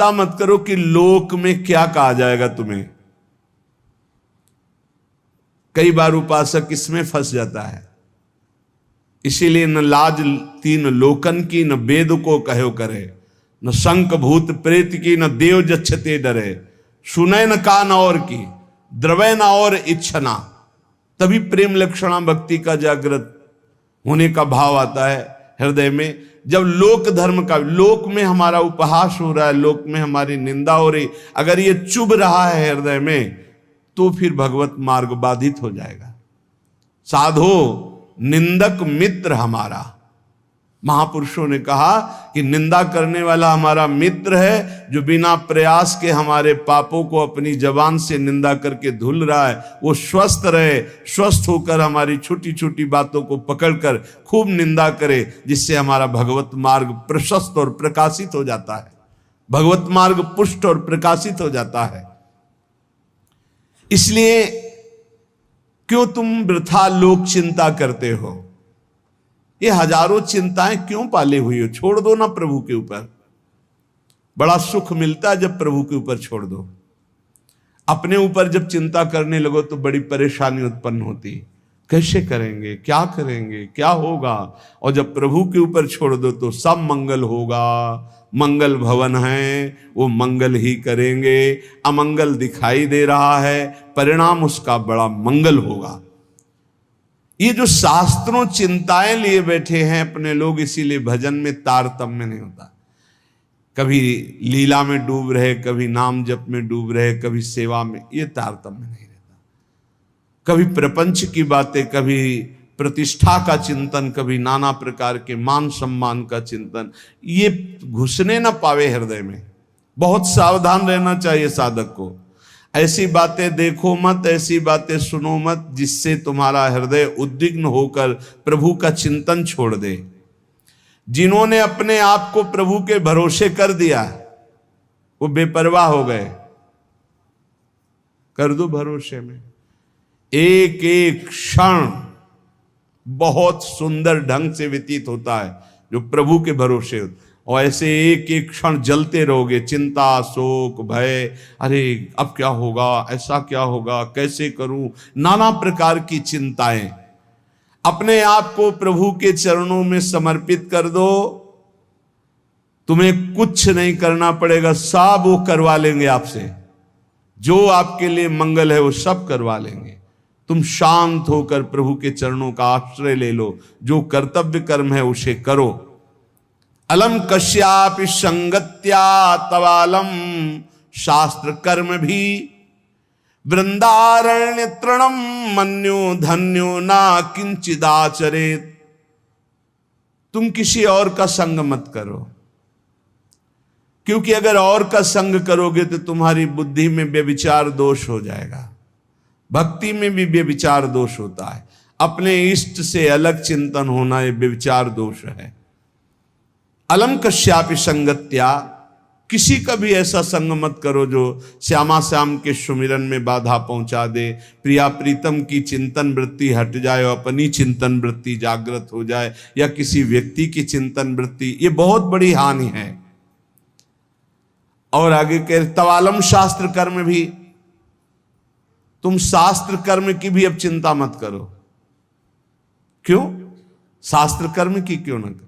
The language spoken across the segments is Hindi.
चिंता मत करो कि लोक में क्या कहा जाएगा तुम्हें। कई बार उपासक इसमें फंस जाता है। इसीलिए न लाज तीन लोकन की, न वेद को कहो करे, न शंख भूत प्रेत की, न देव जच्छते डरे, सुने न कान और की, द्रवय न और इच्छना। तभी प्रेम लक्षणा भक्ति का जागृत होने का भाव आता है हृदय में। जब लोक धर्म का, लोक में हमारा उपहास हो रहा है, लोक में हमारी निंदा हो रही, अगर ये चुभ रहा है हृदय में, तो फिर भगवत मार्ग बाधित हो जाएगा। साधो निंदक मित्र हमारा, महापुरुषों ने कहा कि निंदा करने वाला हमारा मित्र है, जो बिना प्रयास के हमारे पापों को अपनी जबान से निंदा करके धुल रहा है, वो स्वस्थ रहे, स्वस्थ होकर हमारी छोटी छोटी बातों को पकड़कर खूब निंदा करे, जिससे हमारा भगवत मार्ग प्रशस्त और प्रकाशित हो जाता है, भगवत मार्ग पुष्ट और प्रकाशित हो जाता है। इसलिए क्यों तुम वृथा लोक चिंता करते हो? ये हजारों चिंताएं क्यों पाले हुई हो? छोड़ दो ना प्रभु के ऊपर। बड़ा सुख मिलता है जब प्रभु के ऊपर छोड़ दो। अपने ऊपर जब चिंता करने लगो तो बड़ी परेशानी उत्पन्न होती। कैसे करेंगे, क्या करेंगे, क्या होगा? और जब प्रभु के ऊपर छोड़ दो तो सब मंगल होगा। मंगल भवन है, वो मंगल ही करेंगे। अमंगल दिखाई दे रहा है, परिणाम उसका बड़ा मंगल होगा। ये जो शास्त्रों चिंताएं लिए बैठे हैं अपने लोग, इसीलिए भजन में तारतम्य नहीं होता। कभी लीला में डूब रहे, कभी नाम जप में डूब रहे, कभी सेवा में, ये तारतम्य नहीं रहता। कभी प्रपंच की बातें, कभी प्रतिष्ठा का चिंतन, कभी नाना प्रकार के मान सम्मान का चिंतन, ये घुसने ना पावे हृदय में। बहुत सावधान रहना चाहिए साधक को। ऐसी बातें देखो मत, ऐसी बातें सुनो मत जिससे तुम्हारा हृदय उद्विग्न होकर प्रभु का चिंतन छोड़ दे। जिन्होंने अपने आप को प्रभु के भरोसे कर दिया, वो बेपरवाह हो गए। कर दो भरोसे में। एक एक क्षण बहुत सुंदर ढंग से व्यतीत होता है जो प्रभु के भरोसे होता। और ऐसे एक एक क्षण जलते रहोगे, चिंता, शोक, भय, अरे अब क्या होगा, ऐसा क्या होगा, कैसे करूं, नाना प्रकार की चिंताएं। अपने आप को प्रभु के चरणों में समर्पित कर दो। तुम्हें कुछ नहीं करना पड़ेगा, सब वो करवा लेंगे आपसे। जो आपके लिए मंगल है वो सब करवा लेंगे। तुम शांत होकर प्रभु के चरणों का आश्रय ले लो। जो कर्तव्य कर्म है उसे करो। अलम कश्यापि संगत्या तवालम शास्त्र कर्म भी वृंदारण्य तृणम मन्यो धन्यो ना किंचिदाचरेत। तुम किसी और का संग मत करो, क्योंकि अगर और का संग करोगे तो तुम्हारी बुद्धि में व्यभिचार दोष हो जाएगा। भक्ति में भी व्यभिचार दोष होता है। अपने इष्ट से अलग चिंतन होना ये व्यभिचार दोष है। अलम कश्यापि संगत्या, किसी का भी ऐसा संग मत करो जो श्यामा श्याम के सुमिरन में बाधा पहुंचा दे, प्रिया प्रीतम की चिंतन वृत्ति हट जाए और अपनी चिंतन वृत्ति जागृत हो जाए, या किसी व्यक्ति की चिंतन वृत्ति, ये बहुत बड़ी हानि है। और आगे कह तवालम शास्त्र कर्म भी, तुम शास्त्र कर्म की भी अब चिंता मत करो। क्यों? शास्त्र कर्म की क्यों ना करो?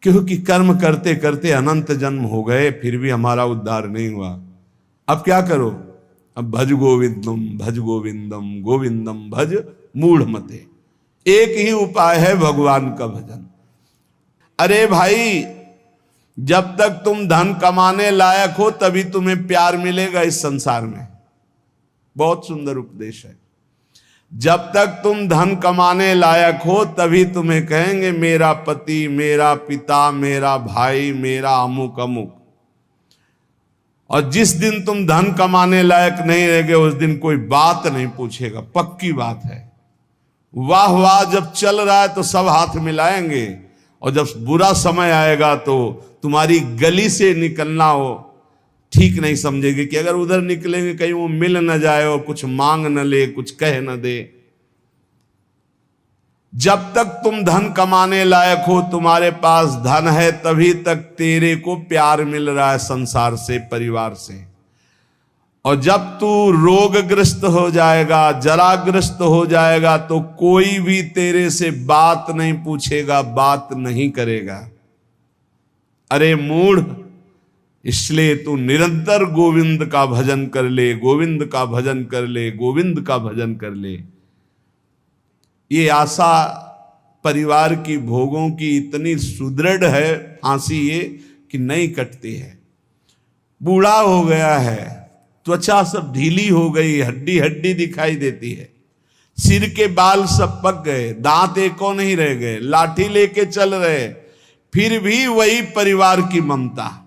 क्योंकि कर्म करते करते अनंत जन्म हो गए, फिर भी हमारा उद्धार नहीं हुआ। अब क्या करो? अब भज गोविंदम गोविंदम भज मूढ़ मते। एक ही उपाय है भगवान का भजन। अरे भाई, जब तक तुम धन कमाने लायक हो तभी तुम्हें प्यार मिलेगा इस संसार में। बहुत सुंदर उपदेश है। जब तक तुम धन कमाने लायक हो तभी तुम्हें कहेंगे मेरा पति, मेरा पिता, मेरा भाई, मेरा अमुक अमुक। और जिस दिन तुम धन कमाने लायक नहीं रहोगे उस दिन कोई बात नहीं पूछेगा, पक्की बात है। वाह वाह जब चल रहा है तो सब हाथ मिलाएंगे, और जब बुरा समय आएगा तो तुम्हारी गली से निकलना हो ठीक नहीं समझेगी कि अगर उधर निकलेंगे कहीं वो मिल न जाए और कुछ मांग न ले, कुछ कह न दे। जब तक तुम धन कमाने लायक हो, तुम्हारे पास धन है, तभी तक तेरे को प्यार मिल रहा है संसार से, परिवार से। और जब तू रोगग्रस्त हो जाएगा, जराग्रस्त हो जाएगा, तो कोई भी तेरे से बात नहीं पूछेगा, बात नहीं करेगा। अरे मूढ़, इसलिए तू निरंतर गोविंद का भजन कर ले, गोविंद का भजन कर ले, गोविंद का भजन कर ले। ये आशा परिवार की, भोगों की इतनी सुदृढ़ है फांसी ये कि नहीं कटती है। बूढ़ा हो गया है, त्वचा सब ढीली हो गई, हड्डी हड्डी दिखाई देती है, सिर के बाल सब पक गए, दांत एको नहीं रह गए, लाठी लेके चल रहे, फिर भी वही परिवार की ममता।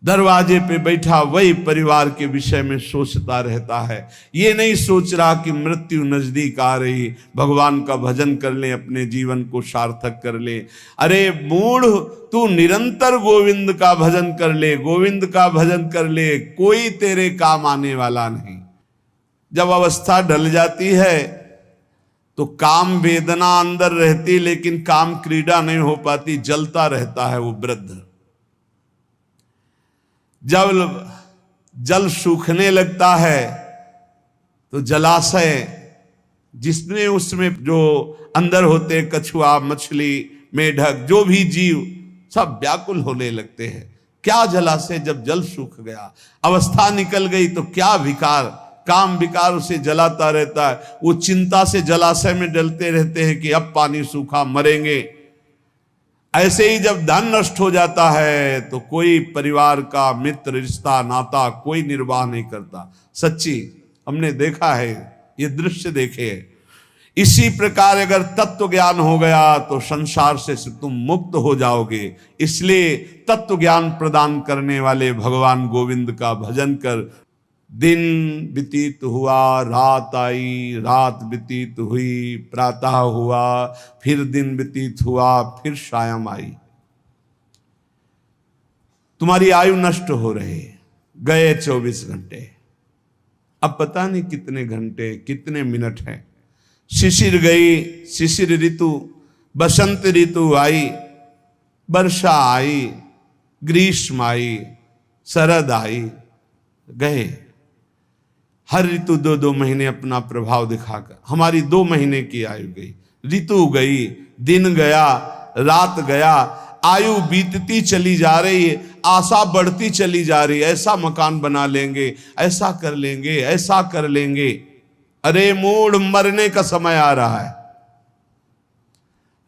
दरवाजे पे बैठा वही परिवार के विषय में सोचता रहता है। ये नहीं सोच रहा कि मृत्यु नजदीक आ रही, भगवान का भजन कर ले, अपने जीवन को सार्थक कर ले। अरे मूढ़, तू निरंतर गोविंद का भजन कर ले, गोविंद का भजन कर ले, कोई तेरे काम आने वाला नहीं। जब अवस्था ढल जाती है तो काम वेदना अंदर रहती, लेकिन काम क्रीड़ा नहीं हो पाती, जलता रहता है वो वृद्ध। जब जल सूखने लगता है तो जलाशय, जिसमें उसमें जो अंदर होते कछुआ, मछली, मेढक, जो भी जीव, सब व्याकुल होने लगते हैं। क्या जलाशय, जब जल सूख गया, अवस्था निकल गई, तो क्या विकार, काम विकार उसे जलाता रहता है। वो चिंता से जलाशय में डलते रहते हैं कि अब पानी सूखा, मरेंगे। ऐसे ही जब धन नष्ट हो जाता है तो कोई परिवार का मित्र, रिश्ता, नाता कोई निर्वाह नहीं करता। सच्ची हमने देखा है, ये दृश्य देखे। इसी प्रकार अगर तत्व ज्ञान हो गया तो संसार से तुम मुक्त हो जाओगे। इसलिए तत्व ज्ञान प्रदान करने वाले भगवान गोविंद का भजन कर। दिन व्यतीत हुआ, रात आई, रात व्यतीत हुई, प्रातः हुआ, फिर दिन व्यतीत हुआ, फिर सायं आई। तुम्हारी आयु नष्ट हो रही, गए 24 घंटे, अब पता नहीं कितने घंटे, कितने मिनट हैं। शिशिर गई, शिशिर ऋतु, बसंत ऋतु आई, वर्षा आई, ग्रीष्म आई, शरद आई, गए। हर ऋतु 2-2 महीने अपना प्रभाव दिखाकर हमारी 2 महीने की आयु गई, ऋतु गई, दिन गया, रात गया, आयु बीतती चली जा रही है, आशा बढ़ती चली जा रही है। ऐसा मकान बना लेंगे, ऐसा कर लेंगे, ऐसा कर लेंगे। अरे मूढ़, मरने का समय आ रहा है।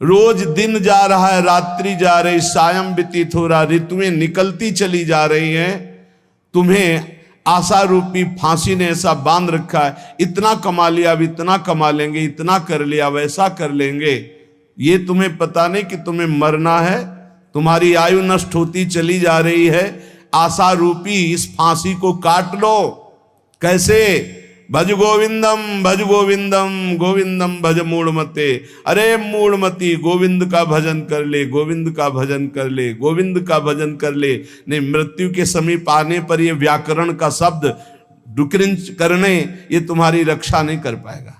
रोज दिन जा रहा है, रात्रि जा रही, सायं व्यतीत हो रहा, ऋतुएं निकलती चली जा रही हैं। तुम्हें आशा रूपी फांसी ने ऐसा बांध रखा है, इतना कमा लिया, अब इतना कमा लेंगे, इतना कर लिया, वैसा कर लेंगे। ये तुम्हें पता नहीं कि तुम्हें मरना है। तुम्हारी आयु नष्ट होती चली जा रही है। आशा रूपी इस फांसी को काट लो। कैसे? भज गोविंदम, भज गोविंदम, गोविंदम भज मूढ़मते। अरे मूढ़मती, गोविंद का भजन कर ले, गोविंद का भजन कर ले, गोविंद का भजन कर ले। नहीं, मृत्यु के समीप आने पर ये व्याकरण का शब्द डुक्रिंच करने, ये तुम्हारी रक्षा नहीं कर पाएगा।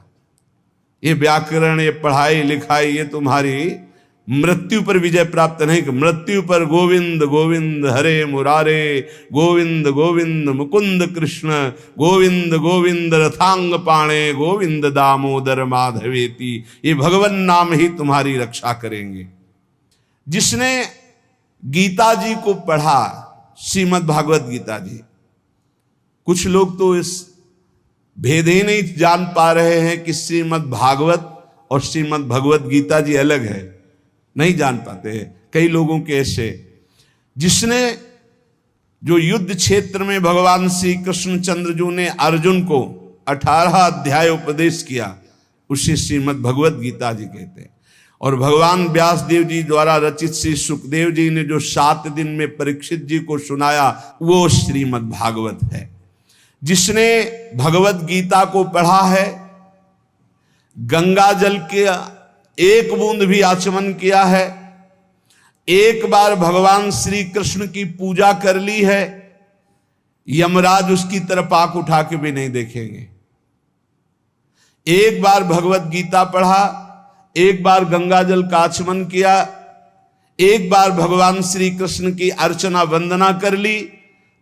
ये व्याकरण, ये पढ़ाई लिखाई, ये तुम्हारी मृत्यु पर विजय प्राप्त नहीं। मृत्यु पर गोविंद गोविंद हरे मुरारे, गोविंद गोविंद मुकुंद कृष्ण, गोविंद गोविंद रथांग पाणे, गोविंद दामोदर माधवेति। ये भगवान नाम ही तुम्हारी रक्षा करेंगे। जिसने गीता जी को पढ़ा, श्रीमद् भागवत गीता जी, कुछ लोग तो इस भेद ही नहीं जान पा रहे हैं कि श्रीमद् भागवत और श्रीमद् भगवत गीता जी अलग है, नहीं जान पाते हैं कई लोगों के ऐसे। जिसने जो युद्ध क्षेत्र में भगवान श्री कृष्ण चंद्रजू ने अर्जुन को 18 अध्याय उपदेश किया, उसे श्रीमद् भगवत गीता जी कहते हैं। और भगवान व्यास देव जी द्वारा रचित श्री सुखदेव जी ने जो 7 दिन में परीक्षित जी को सुनाया, वो श्रीमद् भागवत है। जिसने भगवत गीता को पढ़ा है, गंगा जल के एक बूंद भी आचमन किया है, एक बार भगवान श्री कृष्ण की पूजा कर ली है, यमराज उसकी तरफ आंख उठा के भी नहीं देखेंगे। एक बार भगवत गीता पढ़ा, एक बार गंगा जल का आचमन किया, एक बार भगवान श्री कृष्ण की अर्चना वंदना कर ली,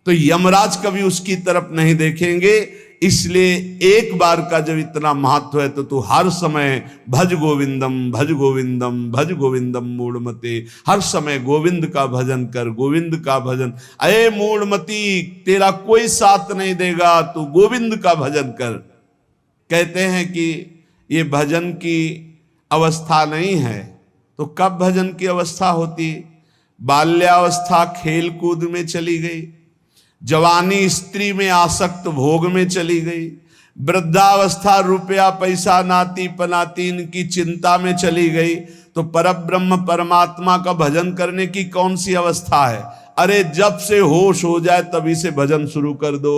तो यमराज कभी उसकी तरफ नहीं देखेंगे। इसलिए एक बार का जब इतना महत्व है तो तू हर समय भज गोविंदम भज गोविंदम भज गोविंदम मूढ़मते, हर समय गोविंद का भजन कर, गोविंद का भजन। अये मूढ़मती, तेरा कोई साथ नहीं देगा, तू गोविंद का भजन कर। कहते हैं कि ये भजन की अवस्था नहीं है, तो कब भजन की अवस्था होती? बाल्यावस्था खेल कूद में चली गई, जवानी स्त्री में आसक्त भोग में चली गई, वृद्धावस्था रुपया पैसा नाती पनाती इनकी चिंता में चली गई, तो परब्रह्म परमात्मा का भजन करने की कौन सी अवस्था है? अरे जब से होश हो जाए तभी से भजन शुरू कर दो।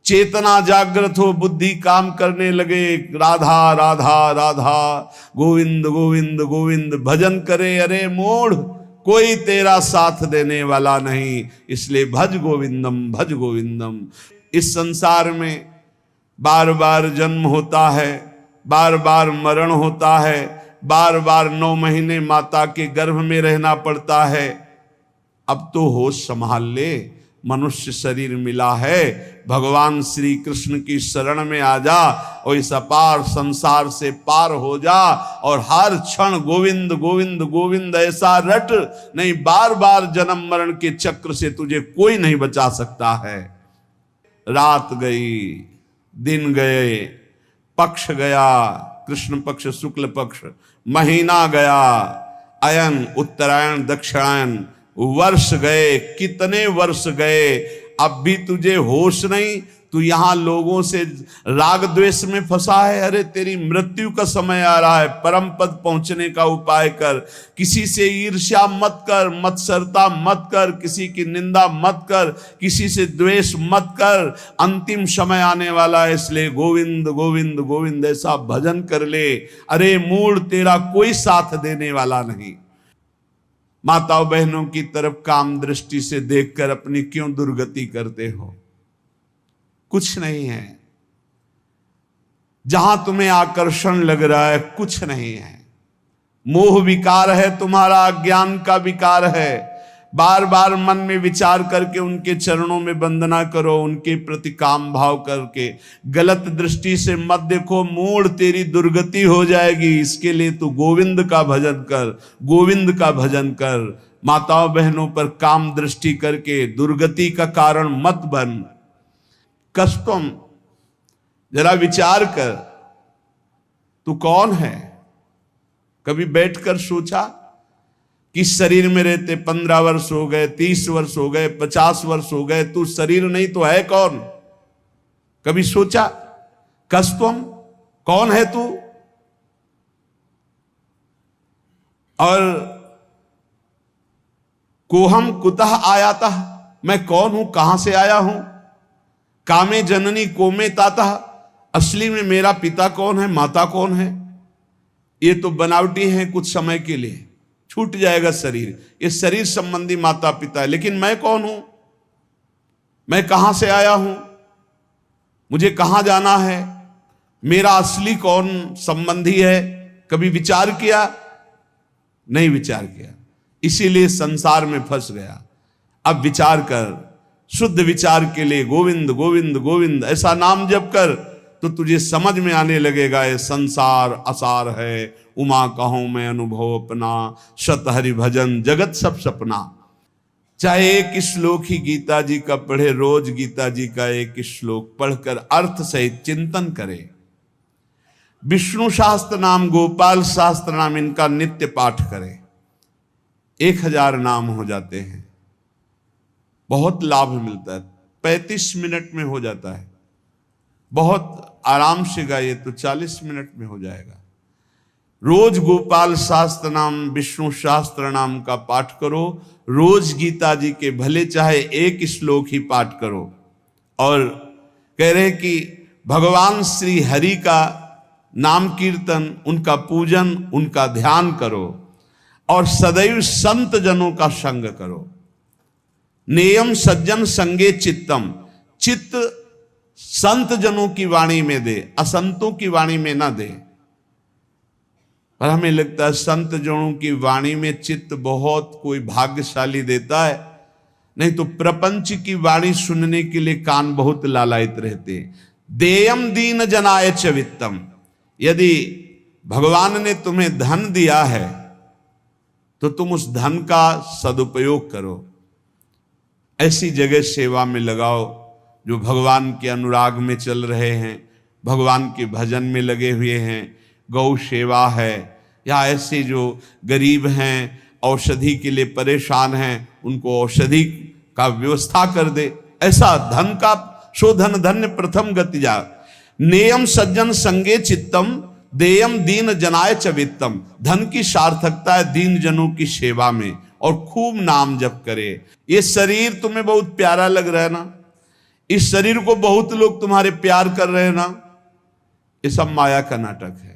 चेतना जागृत हो, बुद्धि काम करने लगे, राधा राधा राधा गोविंद गोविंद गोविंद भजन करे। अरे मूढ़, कोई तेरा साथ देने वाला नहीं, इसलिए भज गोविंदम भज गोविंदम। इस संसार में बार बार जन्म होता है, बार बार मरण होता है, बार बार 9 महीने माता के गर्भ में रहना पड़ता है। अब तो होश संभाल ले, मनुष्य शरीर मिला है, भगवान श्री कृष्ण की शरण में आ जा और इस अपार संसार से पार हो जा, और हर क्षण गोविंद गोविंद गोविंद ऐसा रट, नहीं बार बार जन्म मरण के चक्र से तुझे कोई नहीं बचा सकता है। रात गई, दिन गए, पक्ष गया, कृष्ण पक्ष शुक्ल पक्ष, महीना गया, अयन उत्तरायण दक्षिणायन, वर्ष गए, कितने वर्ष गए, अब भी तुझे होश नहीं। तू यहां लोगों से राग द्वेष में फंसा है। अरे तेरी मृत्यु का समय आ रहा है, परम पद पहुंचने का उपाय कर। किसी से ईर्ष्या मत कर, मत्सरता मत कर, किसी की निंदा मत कर, किसी से द्वेष मत कर। अंतिम समय आने वाला है, इसलिए गोविंद गोविंद गोविंद ऐसा भजन कर ले। अरे मूढ़, तेरा कोई साथ देने वाला नहीं। माताओं बहनों की तरफ काम दृष्टि से देखकर अपनी क्यों दुर्गति करते हो? कुछ नहीं है। जहां तुम्हें आकर्षण लग रहा है कुछ नहीं है। मोह विकार है तुम्हारा, अज्ञान का विकार है। बार बार मन में विचार करके उनके चरणों में वंदना करो, उनके प्रति काम भाव करके। गलत दृष्टि से मत देखो, मूढ़ तेरी दुर्गति हो जाएगी। इसके लिए तू गोविंद का भजन कर, गोविंद का भजन कर। माताओं बहनों पर काम दृष्टि करके दुर्गति का कारण मत बन। कष्टम, जरा विचार कर, तू कौन है? कभी बैठकर सोचा कि शरीर में रहते 15 वर्ष हो गए, 30 वर्ष हो गए, 50 वर्ष हो गए, तू शरीर नहीं तो है कौन? कभी सोचा? कष्टम, कौन है तू? और कोहम कुतः आयाता, मैं कौन हूं, कहां से आया हूं? कामे जननी कोमे ताता, असली में मेरा पिता कौन है, माता कौन है? ये तो बनावटी है, कुछ समय के लिए छूट जाएगा शरीर। ये शरीर संबंधी माता पिता है, लेकिन मैं कौन हूं? मैं कहां से आया हूं? मुझे कहां जाना है? मेरा असली कौन संबंधी है? कभी विचार किया? नहीं विचार किया, इसीलिए संसार में फंस गया। अब विचार कर, शुद्ध विचार के लिए गोविंद गोविंद गोविंद ऐसा नाम जप कर, तो तुझे समझ में आने लगेगा ये संसार असार है। उमा कहूं मैं अनुभव अपना, शत हरि भजन जगत सब सपना। चाहे एक श्लोक ही गीता जी का पढ़े, रोज गीता जी का एक श्लोक पढ़कर अर्थ सहित चिंतन करे। विष्णु शास्त्र नाम, गोपाल शास्त्र नाम, इनका नित्य पाठ करे। 1000 नाम हो जाते हैं, बहुत लाभ मिलता है। 35 मिनट में हो जाता है, बहुत आराम से गाइए तो 40 मिनट में हो जाएगा। रोज गोपाल शास्त्र नाम, विष्णु शास्त्र नाम का पाठ करो। रोज गीता जी के भले चाहे एक श्लोक ही पाठ करो। और कह रहे कि भगवान श्री हरि का नाम कीर्तन, उनका पूजन, उनका ध्यान करो, और सदैव संत जनों का संग करो। नेयम सज्जन संगे चित्तम, चित्त संत जनों की वाणी में दे, असंतों की वाणी में ना दे। पर हमें लगता है संत जनों की वाणी में चित्त बहुत कोई भाग्यशाली देता है, नहीं तो प्रपंच की वाणी सुनने के लिए कान बहुत लालायित रहते हैं। देयम दीन जनाय च वित्तम, यदि भगवान ने तुम्हें धन दिया है तो तुम उस धन का सदुपयोग करो, ऐसी जगह सेवा में लगाओ जो भगवान के अनुराग में चल रहे हैं, भगवान के भजन में लगे हुए हैं, गौ सेवा है, या ऐसे जो गरीब हैं औषधि के लिए परेशान हैं उनको औषधि का व्यवस्था कर दे। ऐसा धन का शोधन धन्य प्रथम गति जा। नेयम सज्जन संगे चित्तम देयम दीन जनाय च वित्तम, धन की सार्थकता है दीन जनों की सेवा में, और खूब नाम जप करे। ये शरीर तुम्हें बहुत प्यारा लग रहा है ना, इस शरीर को बहुत लोग तुम्हारे प्यार कर रहे हैं ना, ये सब माया का नाटक है।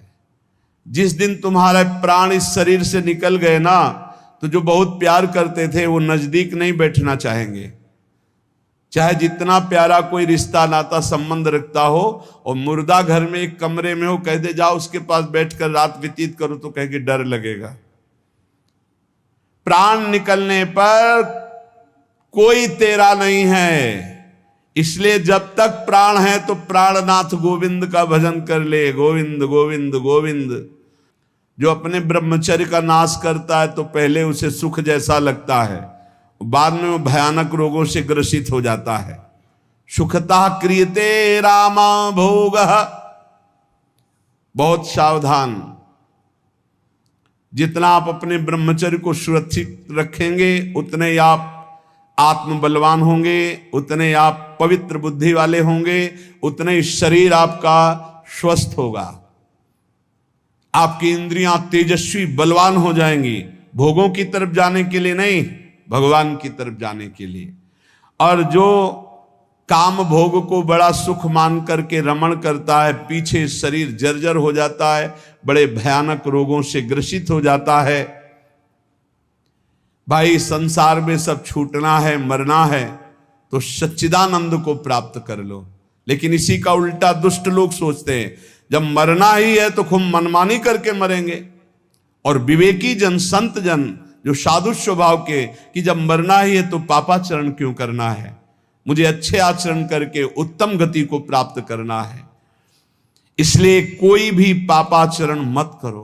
जिस दिन तुम्हारा प्राण इस शरीर से निकल गए ना, तो जो बहुत प्यार करते थे वो नजदीक नहीं बैठना चाहेंगे, चाहे जितना प्यारा कोई रिश्ता नाता संबंध रखता हो, और मुर्दा घर में एक कमरे में हो, कह दे जाओ उसके पास बैठकर रात व्यतीत करो, तो कहेंगे डर लगेगा। प्राण निकलने पर कोई तेरा नहीं है, इसलिए जब तक प्राण है तो प्राणनाथ गोविंद का भजन कर ले। गोविंद गोविंद गोविंद। जो अपने ब्रह्मचर्य का नाश करता है तो पहले उसे सुख जैसा लगता है, बाद में वो भयानक रोगों से ग्रसित हो जाता है। सुखता क्रियते रामा भोग, बहुत सावधान। जितना आप अपने ब्रह्मचर्य को सुरक्षित रखेंगे उतने आप आत्म बलवान होंगे, उतने आप पवित्र बुद्धि वाले होंगे, उतने ही शरीर आपका स्वस्थ होगा, आपकी इंद्रियां तेजस्वी बलवान हो जाएंगी, भोगों की तरफ जाने के लिए नहीं, भगवान की तरफ जाने के लिए। और जो काम भोग को बड़ा सुख मान करके रमण करता है, पीछे शरीर जर्जर हो जाता है, बड़े भयानक रोगों से ग्रसित हो जाता है। भाई संसार में सब छूटना है, मरना है, तो सच्चिदानंद को प्राप्त कर लो। लेकिन इसी का उल्टा दुष्ट लोग सोचते हैं, जब मरना ही है तो खूब मनमानी करके मरेंगे। और विवेकी जन, संत जन जो साधु स्वभाव के, कि जब मरना ही है तो पापाचरण क्यों करना है, मुझे अच्छे आचरण करके उत्तम गति को प्राप्त करना है। इसलिए कोई भी पापाचरण मत करो।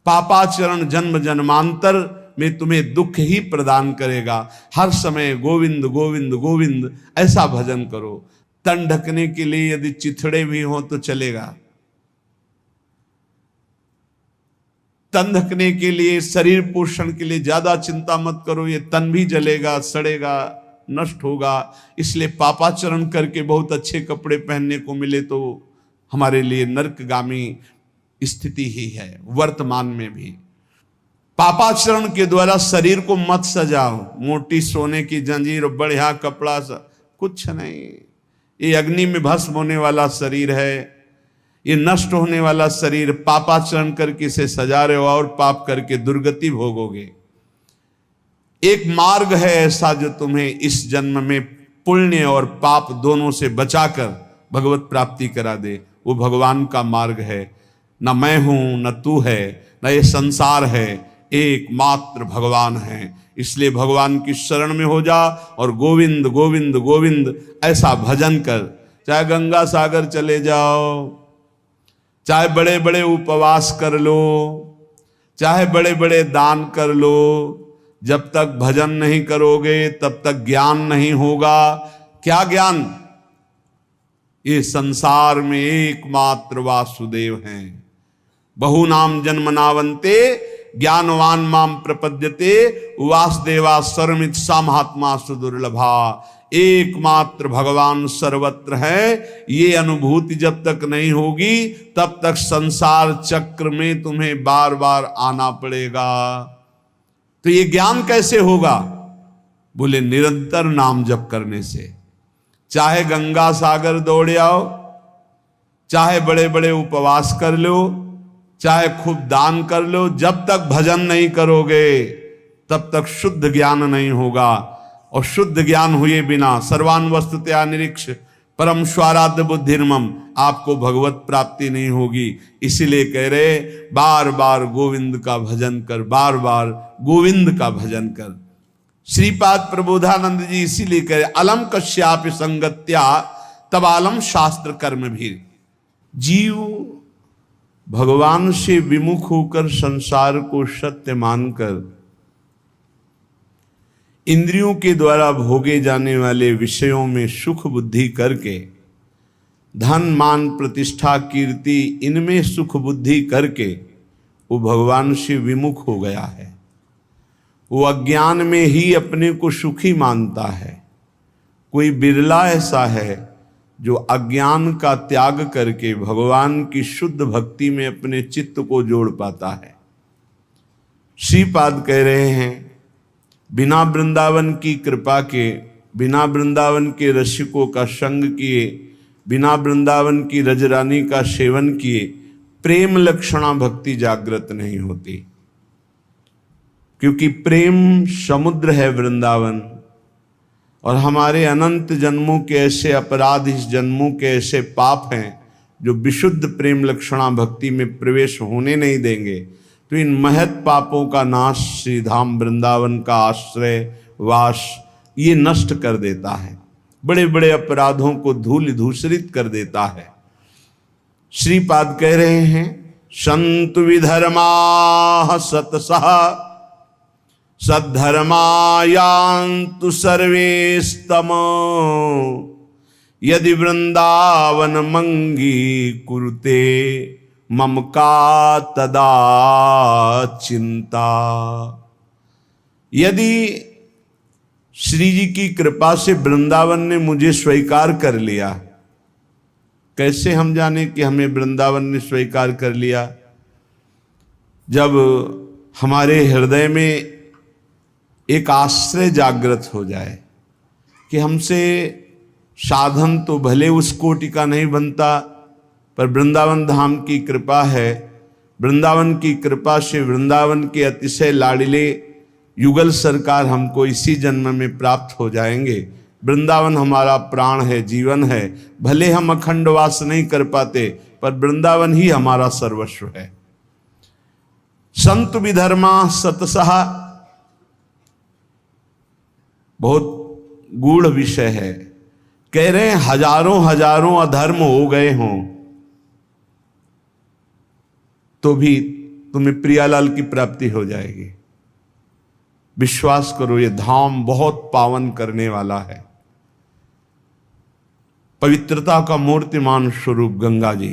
पापाचरण जन्म जन्मांतर में तुम्हें दुख ही प्रदान करेगा। हर समय गोविंद गोविंद गोविंद ऐसा भजन करो। तन ढकने के लिए यदि चिथड़े भी हो तो चलेगा, तन ढकने के लिए, शरीर पोषण के लिए ज्यादा चिंता मत करो, ये तन भी जलेगा, सड़ेगा, नष्ट होगा। इसलिए पापाचरण करके बहुत अच्छे कपड़े पहनने को मिले तो हमारे लिए नरकगामी स्थिति ही है। वर्तमान में भी पापाचरण के द्वारा शरीर को मत सजाओ, मोटी सोने की जंजीर, बढ़िया कपड़ा, कुछ नहीं। ये अग्नि में भस्म होने वाला शरीर है, ये नष्ट होने वाला शरीर। पापाचरण करके इसे सजा रहे हो और पाप करके दुर्गति भोगोगे। एक मार्ग है ऐसा जो तुम्हें इस जन्म में पुण्य और पाप दोनों से बचाकर भगवत प्राप्ति करा दे। वो भगवान का मार्ग है। न मैं हूं, न तू है, न ये संसार है, एकमात्र भगवान है। इसलिए भगवान की शरण में हो जा और गोविंद गोविंद गोविंद ऐसा भजन कर। चाहे गंगा सागर चले जाओ, चाहे बड़े बड़े उपवास कर लो, चाहे बड़े बड़े दान कर लो, जब तक भजन नहीं करोगे तब तक ज्ञान नहीं होगा। क्या ज्ञान? ये संसार में एकमात्र वासुदेव हैं। बहु नाम जन्मनावंते ज्ञानवान माम प्रपद्यते वासुदेवा सर्वमित सा महात्मा सुदुर्लभा। एकमात्र भगवान सर्वत्र है। ये अनुभूति जब तक नहीं होगी तब तक संसार चक्र में तुम्हें बार बार आना पड़ेगा। तो ये ज्ञान कैसे होगा? बोले निरंतर नाम जप करने से। चाहे गंगा सागर दौड़ आओ, चाहे बड़े बड़े उपवास कर लो, चाहे खूब दान कर लो, जब तक भजन नहीं करोगे तब तक शुद्ध ज्ञान नहीं होगा। और शुद्ध ज्ञान हुए बिना सर्वान वस्तुतया निरीक्ष परम स्वाराध्य बुद्धिर्मम, आपको भगवत प्राप्ति नहीं होगी। इसीलिए कह रहे बार बार गोविंद का भजन कर, बार बार गोविंद का भजन कर। श्रीपाद प्रबोधानंद जी इसीलिए कह रहे अलम कश्यापि संगत्या तबालम शास्त्र कर्म भी। जीव भगवान से विमुख होकर संसार को सत्य मानकर इंद्रियों के द्वारा भोगे जाने वाले विषयों में सुख बुद्धि करके, धन मान प्रतिष्ठा कीर्ति इनमें सुख बुद्धि करके वो भगवान से विमुख हो गया है। वो अज्ञान में ही अपने को सुखी मानता है। कोई बिरला ऐसा है जो अज्ञान का त्याग करके भगवान की शुद्ध भक्ति में अपने चित्त को जोड़ पाता है। श्रीपाद कह रहे हैं बिना वृंदावन की कृपा के, बिना वृंदावन के रसिकों का संग किए, बिना वृंदावन की रजरानी का सेवन किए प्रेम लक्षणा भक्ति जागृत नहीं होती। क्योंकि प्रेम समुद्र है वृंदावन, और हमारे अनंत जन्मों के ऐसे अपराध, इस जन्मों के ऐसे पाप हैं जो विशुद्ध प्रेम लक्षणा भक्ति में प्रवेश होने नहीं देंगे। तो इन महत पापों का नाश श्रीधाम वृंदावन का आश्रय वास ये नष्ट कर देता है, बड़े बड़े अपराधों को धूल धूसरित कर देता है। श्रीपाद कह रहे हैं संतु विधर्मा सतसः सद्धर्मायान्तु सर्वेस्तम यदि वृंदावन मंगी कुरुते मम का तदा चिंता। यदि श्री जी की कृपा से वृंदावन ने मुझे स्वीकार कर लिया, कैसे हम जाने कि हमें वृंदावन ने स्वीकार कर लिया? जब हमारे हृदय में एक आश्रय जागृत हो जाए कि हमसे साधन तो भले उस कोटि का नहीं बनता, पर वृंदावन धाम की कृपा है। वृंदावन की कृपा से वृंदावन के अतिशय लाडिले युगल सरकार हमको इसी जन्म में प्राप्त हो जाएंगे। वृंदावन हमारा प्राण है, जीवन है। भले हम अखंड वास नहीं कर पाते, पर वृंदावन ही हमारा सर्वस्व है। संत विधर्मा सतसः बहुत गूढ़ विषय है। कह रहे हैं हजारों हजारों अधर्म हो गए हों तो भी तुम्हें प्रियालाल की प्राप्ति हो जाएगी। विश्वास करो, ये धाम बहुत पावन करने वाला है। पवित्रता का मूर्तिमान स्वरूप गंगा जी,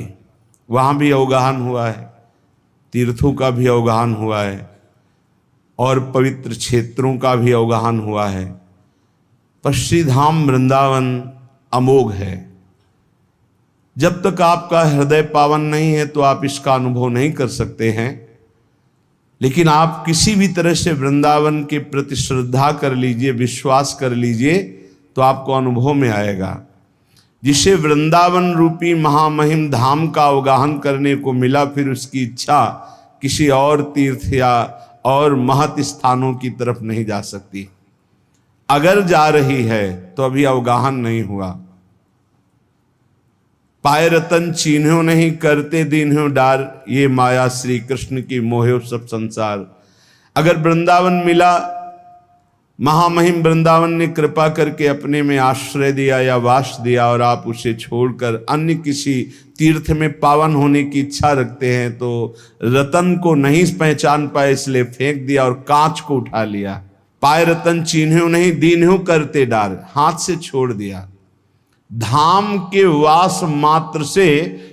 वहां भी अवगाहन हुआ है, तीर्थों का भी अवगाहन हुआ है और पवित्र क्षेत्रों का भी अवगाहन हुआ है। पर श्रीधाम वृंदावन अमोघ है। जब तक आपका हृदय पावन नहीं है तो आप इसका अनुभव नहीं कर सकते हैं। लेकिन आप किसी भी तरह से वृंदावन के प्रति श्रद्धा कर लीजिए, विश्वास कर लीजिए, तो आपको अनुभव में आएगा। जिसे वृंदावन रूपी महामहिम धाम का अवगाहन करने को मिला, फिर उसकी इच्छा किसी और तीर्थ या और महत स्थानों की तरफ नहीं जा सकती। अगर जा रही है तो अभी अवगाहन नहीं हुआ। पाए रतन चीन्हो नहीं, करते दीन्हो डार, ये माया श्री कृष्ण की मोहे सब संसार। अगर वृंदावन मिला, महामहिम वृंदावन ने कृपा करके अपने में आश्रय दिया या वास दिया, और आप उसे छोड़कर अन्य किसी तीर्थ में पावन होने की इच्छा रखते हैं, तो रतन को नहीं पहचान पाए इसलिए फेंक दिया और कांच को उठा लिया। पाए रतन चीन्हो नहीं, दीन्हो करते डार, हाथ से छोड़ दिया। धाम के वास मात्र से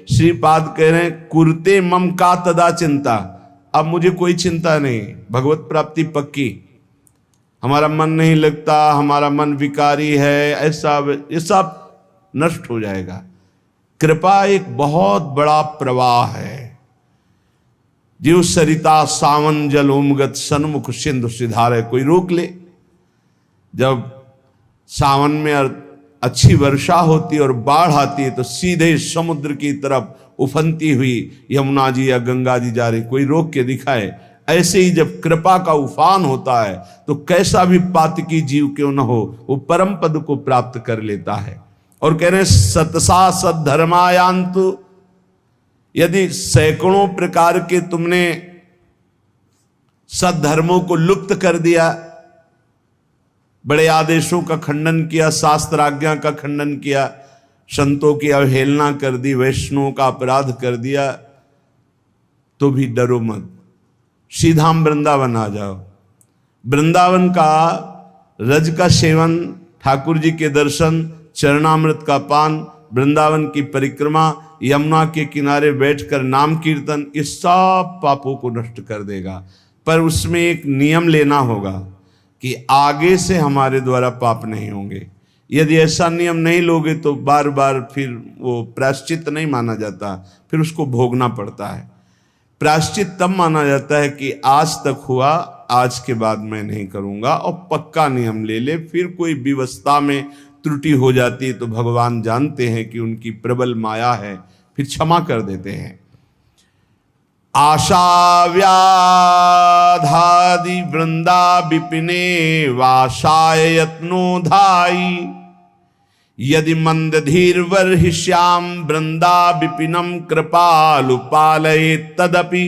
श्रीपाद कह रहे हैं कुरते मम का तदा चिंता। अब मुझे कोई चिंता नहीं, भगवत प्राप्ति पक्की। हमारा मन नहीं लगता, हमारा मन विकारी है, ऐसा ये सब नष्ट हो जाएगा। कृपा एक बहुत बड़ा प्रवाह है। जीव सरिता सावन जल उमगत सन्मुख सिंधु सिधारे, कोई रोक ले। जब सावन में अच्छी वर्षा होती और बाढ़ आती है तो सीधे समुद्र की तरफ उफनती हुई यमुना जी या गंगा जी जा रही, कोई रोक के दिखाए। ऐसे ही जब कृपा का उफान होता है तो कैसा भी पातकी जीव क्यों न हो, वो परम पद को प्राप्त कर लेता है। और कह रहे हैं सतसा सद्धर्मायांतु, यदि सैकड़ों प्रकार के तुमने सद्धर्मों को लुप्त कर दिया, बड़े आदेशों का खंडन किया, शास्त्र आज्ञा का खंडन किया, संतों की अवहेलना कर दी, वैष्णवों का अपराध कर दिया, तो भी डरो मत, सीधा हम वृंदावन आ जाओ। वृंदावन का रज का सेवन, ठाकुर जी के दर्शन, चरणामृत का पान, वृंदावन की परिक्रमा, यमुना के किनारे बैठकर नाम कीर्तन, इस सब पापों को नष्ट कर देगा। पर उसमें एक नियम लेना होगा कि आगे से हमारे द्वारा पाप नहीं होंगे। यदि ऐसा नियम नहीं लोगे तो बार बार फिर वो प्रायश्चित नहीं माना जाता, फिर उसको भोगना पड़ता है। प्रायश्चित तब माना जाता है कि आज तक हुआ, आज के बाद मैं नहीं करूंगा, और पक्का नियम ले ले। फिर कोई व्यवस्था में त्रुटि हो जाती है तो भगवान जानते हैं कि उनकी प्रबल माया है, फिर क्षमा कर देते हैं। आशा व्याधादि वृंदा विपिने वासाय यत्नो धाई, यदि मंद धीर वर्हिष्याम वृंदा विपिनम कृपालु पालये तदपि।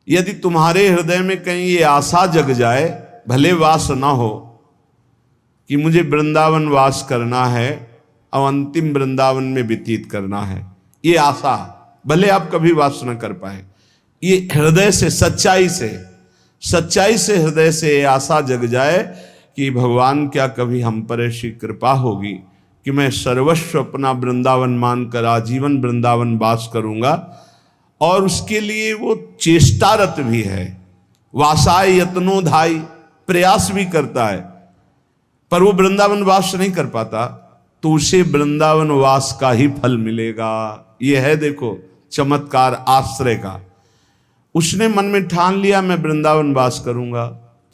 यदि तुम्हारे हृदय में कहीं ये आशा जग जाए, भले वास ना हो कि मुझे वृंदावन वास करना है और अंतिम वृंदावन में व्यतीत करना है, ये आशा भले आप कभी वास न कर पाए, ये हृदय से सच्चाई से हृदय से आशा जग जाए कि भगवान क्या कभी हम पर ऐसी कृपा होगी कि मैं सर्वस्व अपना वृंदावन मानकर आजीवन वृंदावन वास करूंगा। और उसके लिए वो चेष्टारत भी है, वासाय यत्नो धाई, प्रयास भी करता है, पर वो वृंदावन वास नहीं कर पाता, तो उसे वृंदावन वास का ही फल मिलेगा। ये है देखो चमत्कार आश्रय का। उसने मन में ठान लिया मैं वृंदावन वास करूंगा,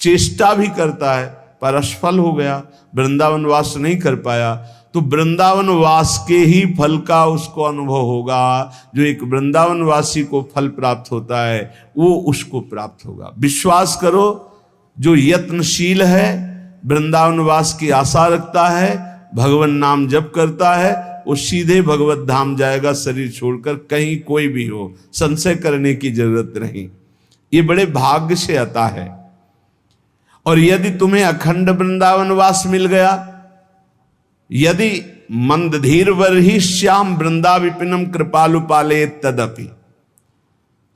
चेष्टा भी करता है पर असफल हो गया, वृंदावन वास नहीं कर पाया, तो वृंदावन वास के ही फल का उसको अनुभव होगा। जो एक वृंदावन वासी को फल प्राप्त होता है वो उसको प्राप्त होगा। विश्वास करो, जो यत्नशील है, वृंदावन वास की आशा रखता है, भगवान नाम जप करता है, वो सीधे भगवत धाम जाएगा शरीर छोड़कर, कहीं कोई भी हो, संशय करने की जरूरत नहीं। ये बड़े भाग्य से आता है। और यदि तुम्हें अखंड वृंदावन वास मिल गया, यदि मंदधीर वर्हिष्याम वृंदा विपिनम कृपालु पाले तदपि,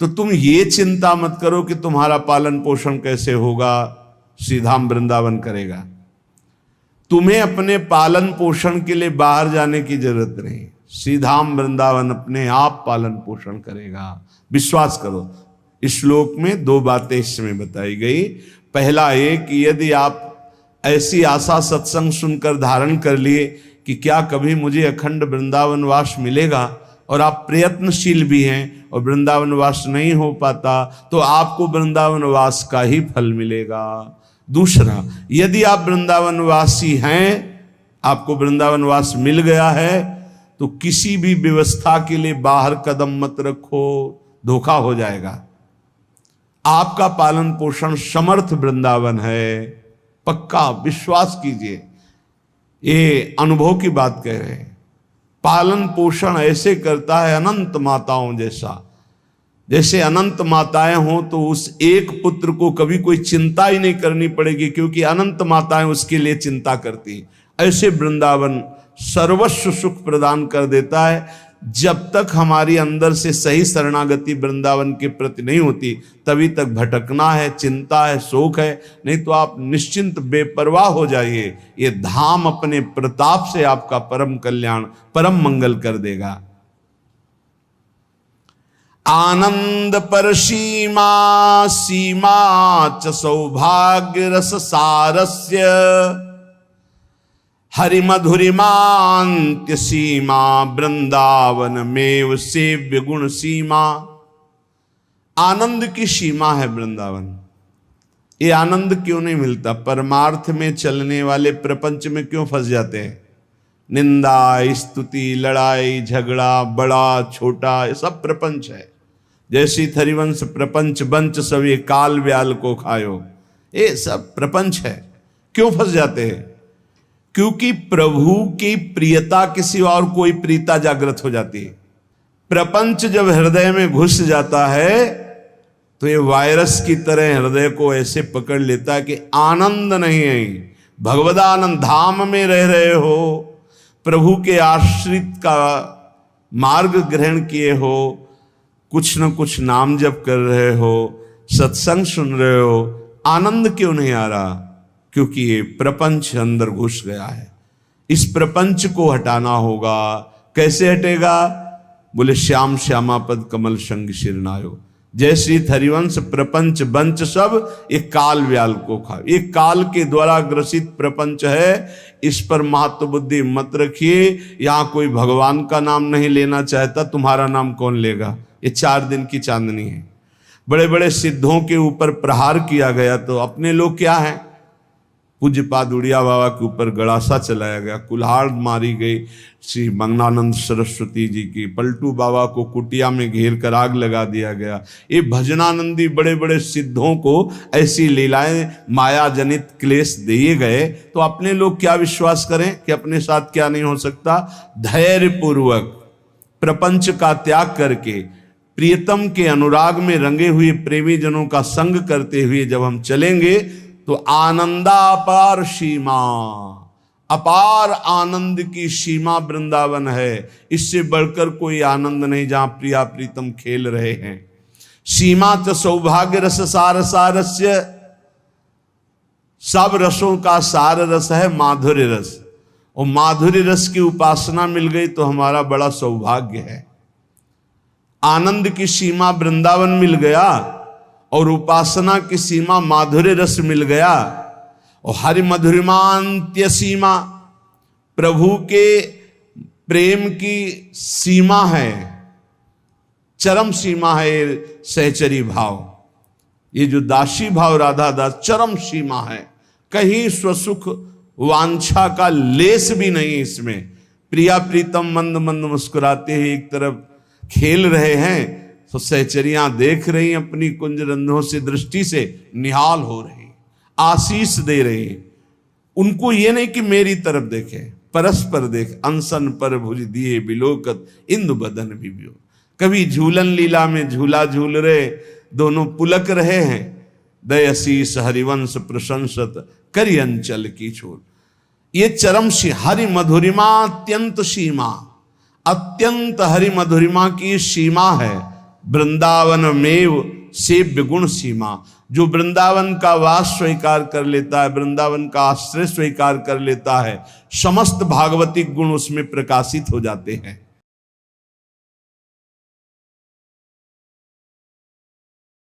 तो तुम ये चिंता मत करो कि तुम्हारा पालन पोषण कैसे होगा, सीधा वृंदावन करेगा। तुम्हें अपने पालन पोषण के लिए बाहर जाने की जरूरत नहीं, सीधा वृंदावन अपने आप पालन पोषण करेगा। विश्वास करो। इस श्लोक में दो बातें इसमें बताई गई। पहला ये कि यदि आप ऐसी आशा सत्संग सुनकर धारण कर लिए कि क्या कभी मुझे अखंड वृंदावन वास मिलेगा, और आप प्रयत्नशील भी हैं और वृंदावन वास नहीं हो पाता, तो आपको वृंदावन वास का ही फल मिलेगा। दूसरा, यदि आप वृंदावन वासी हैं, आपको वृंदावन वास मिल गया है, तो किसी भी व्यवस्था के लिए बाहर कदम मत रखो, धोखा हो जाएगा। आपका पालन पोषण समर्थ वृंदावन है, पक्का विश्वास कीजिए। ये अनुभव की बात कह रहे हैं। पालन पोषण ऐसे करता है अनंत माताओं जैसा। जैसे अनंत माताएं हों तो उस एक पुत्र को कभी कोई चिंता ही नहीं करनी पड़ेगी, क्योंकि अनंत माताएं उसके लिए चिंता करती। ऐसे वृंदावन सर्वस्व सुख प्रदान कर देता है। जब तक हमारी अंदर से सही शरणागति वृंदावन के प्रति नहीं होती, तभी तक भटकना है, चिंता है, शोक है। नहीं तो आप निश्चिंत बेपरवाह हो जाइए, ये धाम अपने प्रताप से आपका परम कल्याण, परम मंगल कर देगा। आनंद पर सीमा सीमा च सौभाग्य रस सारस्य, हरि मधुरिमांत्य सीमा वृंदावन में सेव्य गुण सीमा। आनंद की सीमा है वृंदावन। ये आनंद क्यों नहीं मिलता? परमार्थ में चलने वाले प्रपंच में क्यों फंस जाते हैं? निंदा, स्तुति, लड़ाई झगड़ा, बड़ा छोटा, ये सब प्रपंच है। जैसी थरिवंश प्रपंच बंच सब ये काल व्याल को खायो, ये सब प्रपंच है। क्यों फंस जाते हैं? क्योंकि प्रभु की प्रियता के सिवा और कोई प्रियता जागृत हो जाती है। प्रपंच जब हृदय में घुस जाता है तो ये वायरस की तरह हृदय को ऐसे पकड़ लेता है कि आनंद नहीं है। भगवदानंद धाम में रह रहे हो, प्रभु के आश्रित का मार्ग ग्रहण किए हो, कुछ न कुछ नाम जप कर रहे हो, सत्संग सुन रहे हो, आनंद क्यों नहीं आ रहा? क्योंकि ये प्रपंच अंदर घुस गया है। इस प्रपंच को हटाना होगा। कैसे हटेगा? बोले श्याम श्यामा पद कमल संग शिरनायो। जय श्री हरिवंश प्रपंच बंच सब एक काल व्याल को खा। एक काल के द्वारा ग्रसित प्रपंच है, इस पर महत्व बुद्धि मत रखिए। यहां कोई भगवान का नाम नहीं लेना चाहता, तुम्हारा नाम कौन लेगा? ये 4 दिन की चांदनी है। बड़े बड़े सिद्धों के ऊपर प्रहार किया गया तो अपने लोग क्या हैं? पूज्य पाद उड़िया बाबा के ऊपर गड़ासा चलाया गया, कुल्हाड़ मारी गई श्री मंगनानंद सरस्वती जी की, पलटू बाबा को कुटिया में घेर कर आग लगा दिया गया। ये भजनानंदी बड़े बड़े सिद्धों को ऐसी लीलाएं माया जनित क्लेश दिए गए तो अपने लोग क्या विश्वास करें कि अपने साथ क्या नहीं हो सकता? धैर्य पूर्वक प्रपंच का त्याग करके प्रियतम के अनुराग में रंगे हुए प्रेमी जनों का संग करते हुए जब हम चलेंगे तो आनंदापार सीमा, अपार आनंद की सीमा वृंदावन है। इससे बढ़कर कोई आनंद नहीं जहां प्रिया प्रीतम खेल रहे हैं। सीमा च सौभाग्य रस सार सारस्य, सब रसों का सार रस है माधुर्य रस, और माधुर्य रस की उपासना मिल गई तो हमारा बड़ा सौभाग्य है। आनंद की सीमा वृंदावन मिल गया और उपासना की सीमा माधुर्य रस मिल गया, और हरि मधुरिमांत्य सीमा, प्रभु के प्रेम की सीमा है, चरम सीमा है सहचरी भाव। ये जो दासी भाव राधा दास चरम सीमा है, कहीं स्वसुख वांछा का लेस भी नहीं इसमें। प्रिया प्रीतम मंद मंद मुस्कुराते ही एक तरफ खेल रहे हैं तो सहचरियां देख रही अपनी कुंज रंध्रों से, दृष्टि से निहाल हो रही, आशीष दे रही। उनको ये नहीं कि मेरी तरफ देखे, परस्पर देख। अंसन पर भुज दिए बिलोकत इंदु बदन भी बियो। कभी झूलन लीला में झूला झूल रहे, दोनों पुलक रहे हैं। दयशीष हरिवंश प्रशंसत करि अंचल की छोर। ये चरम हरि मधुरिमा अत्यंत सीमा, अत्यंत हरि मधुरिमा की सीमा है। वृंदावन मेव सेव्य गुण सीमा, जो वृंदावन का वास स्वीकार कर लेता है, वृंदावन का आश्रय स्वीकार कर लेता है, समस्त भागवतिक गुण उसमें प्रकाशित हो जाते हैं।